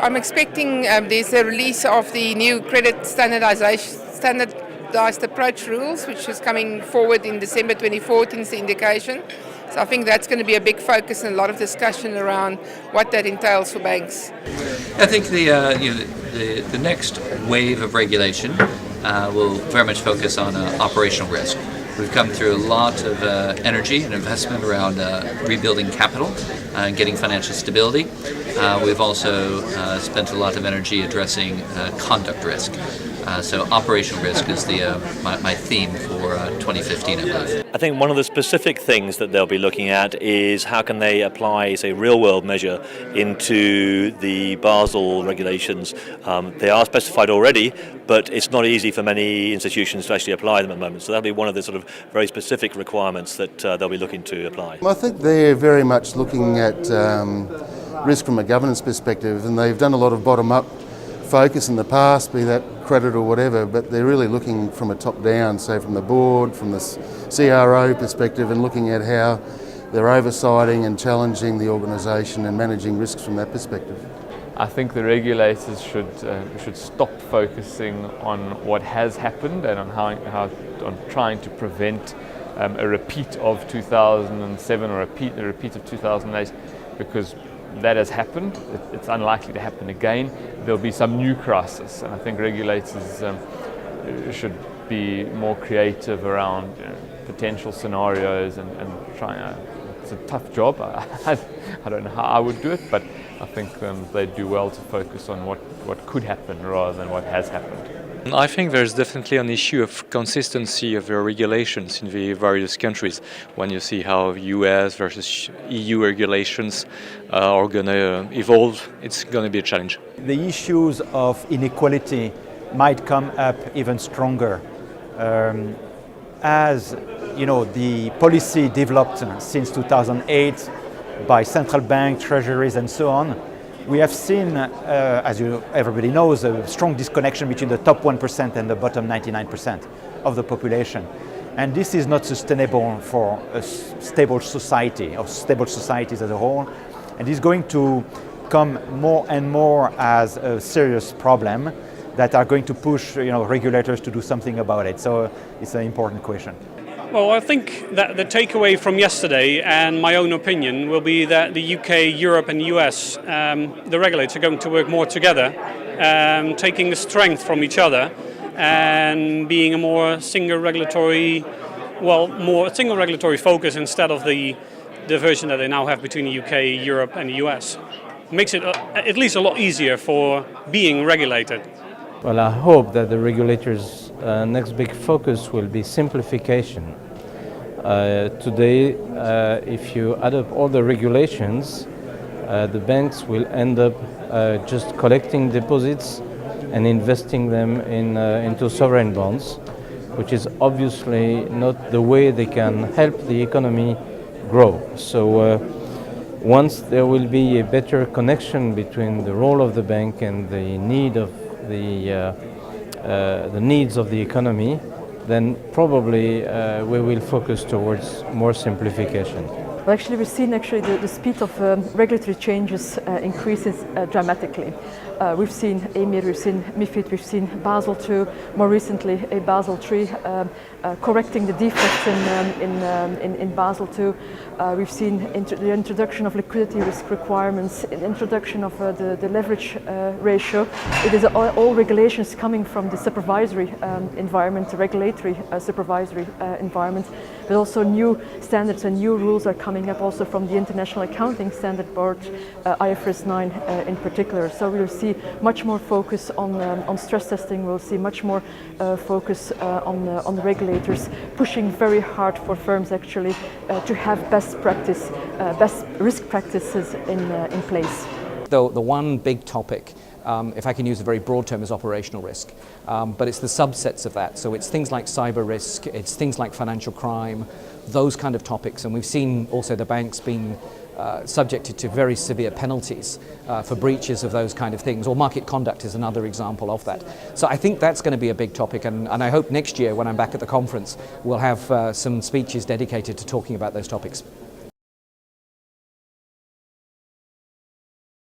I'm expecting there's a release of the new credit standardized approach rules, which is coming forward in December 2014 is the indication. So I think that's going to be a big focus and a lot of discussion around what that entails for banks. I think the next wave of regulation will very much focus on operational risk. We've come through a lot of energy and investment around rebuilding capital and getting financial stability. We've also spent a lot of energy addressing conduct risk. So operational risk is my theme for 2015, I believe. I think one of the specific things that they'll be looking at is how can they apply, say, real-world measure into the Basel regulations. They are specified already, but it's not easy for many institutions to actually apply them at the moment. So that'll be one of the sort of very specific requirements that they'll be looking to apply. I think they're very much looking at risk from a governance perspective, and they've done a lot of bottom-up focus in the past, be that credit or whatever, but they're really looking from a top-down, so from the board, from the CRO perspective, and looking at how they're oversighting and challenging the organisation and managing risks from that perspective. I think the regulators should stop focusing on what has happened and on trying to prevent a repeat of 2007 or a repeat of 2008, because that has happened. It's unlikely to happen again. There'll be some new crisis, and I think regulators should be more creative around potential scenarios and trying. It's a tough job. I don't know how I would do it, but I think they do well to focus on what could happen rather than what has happened. I think there's definitely an issue of consistency of the regulations in the various countries. When you see how US versus EU regulations are going to evolve, it's going to be a challenge. The issues of inequality might come up even stronger. As you know, the policy developed since 2008 by central bank, treasuries and so on, we have seen, as everybody knows, a strong disconnection between the top 1% and the bottom 99% of the population. And this is not sustainable for a stable society, or stable societies as a whole. And is going to come more and more as a serious problem that are going to push regulators to do something about it. So it's an important question. Well, I think that the takeaway from yesterday, and my own opinion, will be that the UK, Europe and the US, the regulators are going to work more together, taking the strength from each other and being a more single regulatory focus instead of the version that they now have between the UK, Europe and the US. Makes it at least a lot easier for being regulated. Well, I hope that the regulators' next big focus will be simplification. Today, if you add up all the regulations, the banks will end up just collecting deposits and investing them into sovereign bonds, which is obviously not the way they can help the economy grow. So once there will be a better connection between the role of the bank and the need of the needs of the economy, then probably we will focus towards more simplification. Well, actually, we've seen the speed of regulatory changes increases dramatically. We've seen EMIR, we've seen MiFID, we've seen Basel II, more recently a Basel III, correcting the defects in Basel II. We've seen the introduction of liquidity risk requirements, the introduction of the leverage ratio. It is all regulations coming from the supervisory environment, the regulatory supervisory environment, but also new standards and new rules are coming up also from the International Accounting Standard Board, IFRS 9 in particular. So we'll see much more focus on stress testing. We'll see much more focus on the regulators pushing very hard for firms actually to have best risk practices in place. The one big topic, if I can use a very broad term, is operational risk. But it's the subsets of that. So it's things like cyber risk, it's things like financial crime, those kind of topics. And we've seen also the banks being subjected to very severe penalties for breaches of those kind of things, or market conduct is another example of that. So I think that's going to be a big topic, and I hope next year when I'm back at the conference we'll have some speeches dedicated to talking about those topics.